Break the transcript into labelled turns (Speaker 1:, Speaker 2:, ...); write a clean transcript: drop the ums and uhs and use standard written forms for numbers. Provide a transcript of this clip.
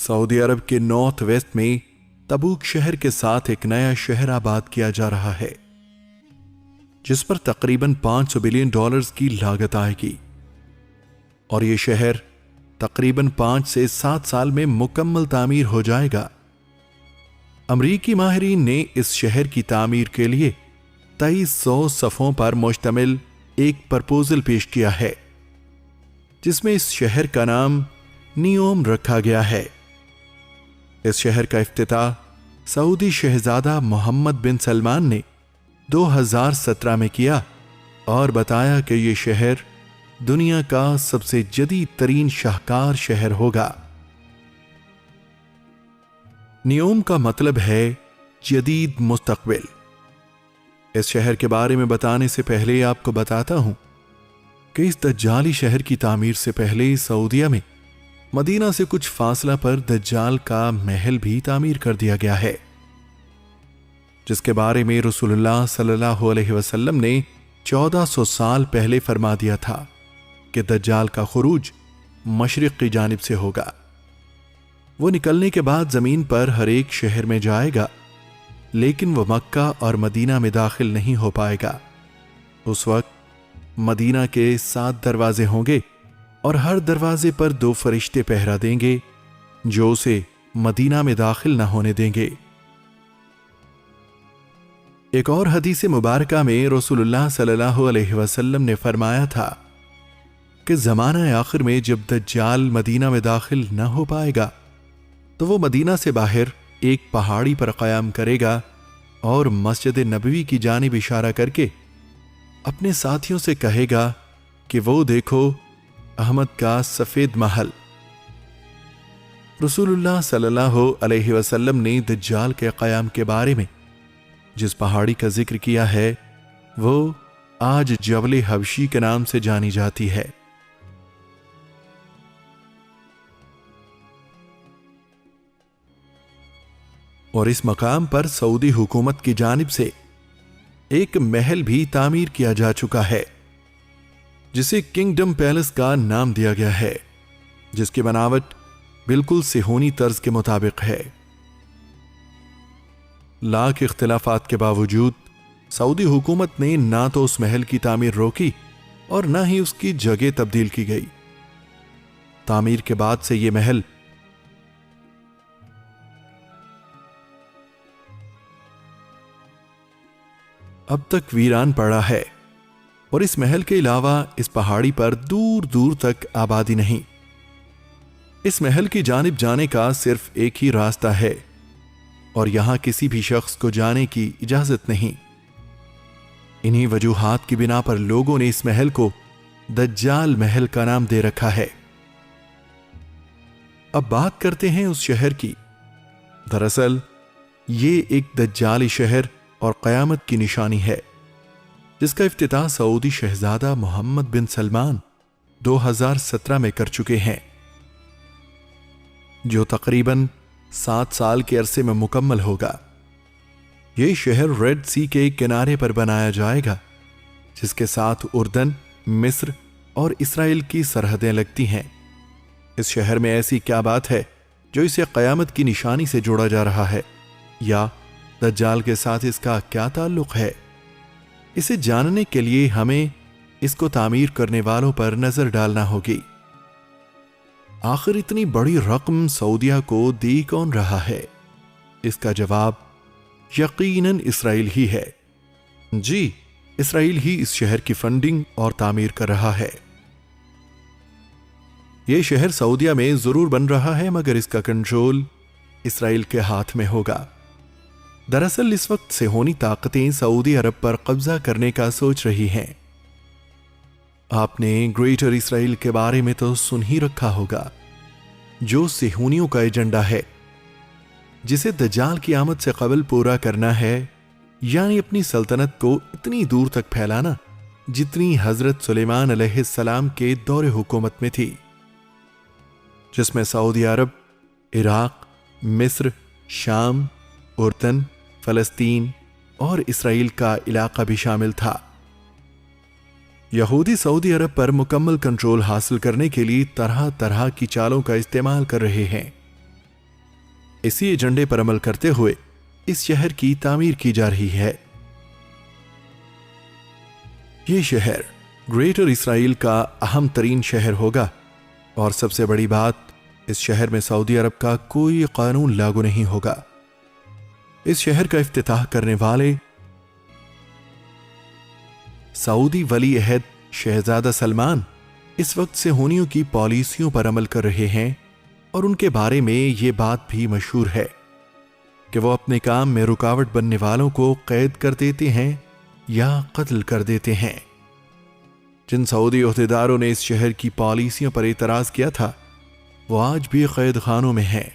Speaker 1: سعودی عرب کے north west میں تبوک شہر کے ساتھ ایک نیا شہر آباد کیا جا رہا ہے جس پر تقریباً $500 بلین کی لاگت آئے گی، اور یہ شہر تقریباً 5 سے 7 سال میں مکمل تعمیر ہو جائے گا۔ امریکی ماہرین نے اس شہر کی تعمیر کے لیے 2300 صفوں پر مشتمل ایک پرپوزل پیش کیا ہے جس میں اس شہر کا نام نیوم رکھا گیا ہے۔ اس شہر کا افتتاح سعودی شہزادہ محمد بن سلمان نے 2017 میں کیا اور بتایا کہ یہ شہر دنیا کا سب سے جدید ترین شاہکار شہر ہوگا۔ نیوم کا مطلب ہے جدید مستقبل۔ اس شہر کے بارے میں بتانے سے پہلے آپ کو بتاتا ہوں کہ اس دجالی شہر کی تعمیر سے پہلے سعودیہ میں مدینہ سے کچھ فاصلہ پر دجال کا محل بھی تعمیر کر دیا گیا ہے، جس کے بارے میں رسول اللہ صلی اللہ علیہ وسلم نے 1400 سال پہلے فرما دیا تھا کہ دجال کا خروج مشرق کی جانب سے ہوگا۔ وہ نکلنے کے بعد زمین پر ہر ایک شہر میں جائے گا، لیکن وہ مکہ اور مدینہ میں داخل نہیں ہو پائے گا۔ اس وقت مدینہ کے 7 دروازے ہوں گے اور ہر دروازے پر 2 فرشتے پہرا دیں گے جو اسے مدینہ میں داخل نہ ہونے دیں گے۔ ایک اور حدیث مبارکہ میں رسول اللہ صلی اللہ علیہ وسلم نے فرمایا تھا کہ زمانہ آخر میں جب دجال مدینہ میں داخل نہ ہو پائے گا تو وہ مدینہ سے باہر ایک پہاڑی پر قیام کرے گا اور مسجد نبوی کی جانب اشارہ کر کے اپنے ساتھیوں سے کہے گا کہ وہ دیکھو احمد کا سفید محل۔ رسول اللہ صلی اللہ علیہ وسلم نے دجال کے قیام کے بارے میں جس پہاڑی کا ذکر کیا ہے وہ آج جبل حبشی کے نام سے جانی جاتی ہے۔ اور اس مقام پر سعودی حکومت کی جانب سے ایک محل بھی تعمیر کیا جا چکا ہے جسے کنگڈم پیلس کا نام دیا گیا ہے، جس کی بناوٹ بالکل صہیونی طرز کے مطابق ہے۔ لاکھ اختلافات کے باوجود سعودی حکومت نے نہ تو اس محل کی تعمیر روکی اور نہ ہی اس کی جگہ تبدیل کی گئی۔ تعمیر کے بعد سے یہ محل اب تک ویران پڑا ہے، اور اس محل کے علاوہ اس پہاڑی پر دور دور تک آبادی نہیں۔ اس محل کی جانب جانے کا صرف ایک ہی راستہ ہے اور یہاں کسی بھی شخص کو جانے کی اجازت نہیں۔ انہی وجوہات کی بنا پر لوگوں نے اس محل کو دجال محل کا نام دے رکھا ہے۔ اب بات کرتے ہیں اس شہر کی۔ دراصل یہ ایک دجالی شہر اور قیامت کی نشانی ہے جس کا افتتاح سعودی شہزادہ محمد بن سلمان 2017 میں کر چکے ہیں، جو تقریباً 7 سال کے عرصے میں مکمل ہوگا۔ یہ شہر ریڈ سی کے کنارے پر بنایا جائے گا جس کے ساتھ اردن، مصر اور اسرائیل کی سرحدیں لگتی ہیں۔ اس شہر میں ایسی کیا بات ہے جو اسے قیامت کی نشانی سے جوڑا جا رہا ہے، یا دجال کے ساتھ اس کا کیا تعلق ہے؟ اسے جاننے کے لیے ہمیں اس کو تعمیر کرنے والوں پر نظر ڈالنا ہوگی۔ آخر اتنی بڑی رقم سعودیہ کو دی کون رہا ہے؟ اس کا جواب یقیناً اسرائیل ہی ہے۔ جی، اسرائیل ہی اس شہر کی فنڈنگ اور تعمیر کر رہا ہے۔ یہ شہر سعودیہ میں ضرور بن رہا ہے، مگر اس کا کنٹرول اسرائیل کے ہاتھ میں ہوگا۔ دراصل اس وقت صہیونی طاقتیں سعودی عرب پر قبضہ کرنے کا سوچ رہی ہیں۔ آپ نے گریٹر اسرائیل کے بارے میں تو سن ہی رکھا ہوگا، جو صہیونیوں کا ایجنڈا ہے جسے دجال کی آمد سے قبل پورا کرنا ہے، یعنی اپنی سلطنت کو اتنی دور تک پھیلانا جتنی حضرت سلیمان علیہ السلام کے دور حکومت میں تھی، جس میں سعودی عرب، عراق، مصر، شام، اردن، فلسطین اور اسرائیل کا علاقہ بھی شامل تھا۔ یہودی سعودی عرب پر مکمل کنٹرول حاصل کرنے کے لیے طرح طرح کی چالوں کا استعمال کر رہے ہیں۔ اسی ایجنڈے پر عمل کرتے ہوئے اس شہر کی تعمیر کی جا رہی ہے۔ یہ شہر گریٹر اسرائیل کا اہم ترین شہر ہوگا، اور سب سے بڑی بات، اس شہر میں سعودی عرب کا کوئی قانون لاگو نہیں ہوگا۔ اس شہر کا افتتاح کرنے والے سعودی ولی عہد شہزادہ سلمان اس وقت صہیونیوں کی پالیسیوں پر عمل کر رہے ہیں، اور ان کے بارے میں یہ بات بھی مشہور ہے کہ وہ اپنے کام میں رکاوٹ بننے والوں کو قید کر دیتے ہیں یا قتل کر دیتے ہیں۔ جن سعودی عہدیداروں نے اس شہر کی پالیسیوں پر اعتراض کیا تھا وہ آج بھی قید خانوں میں ہیں۔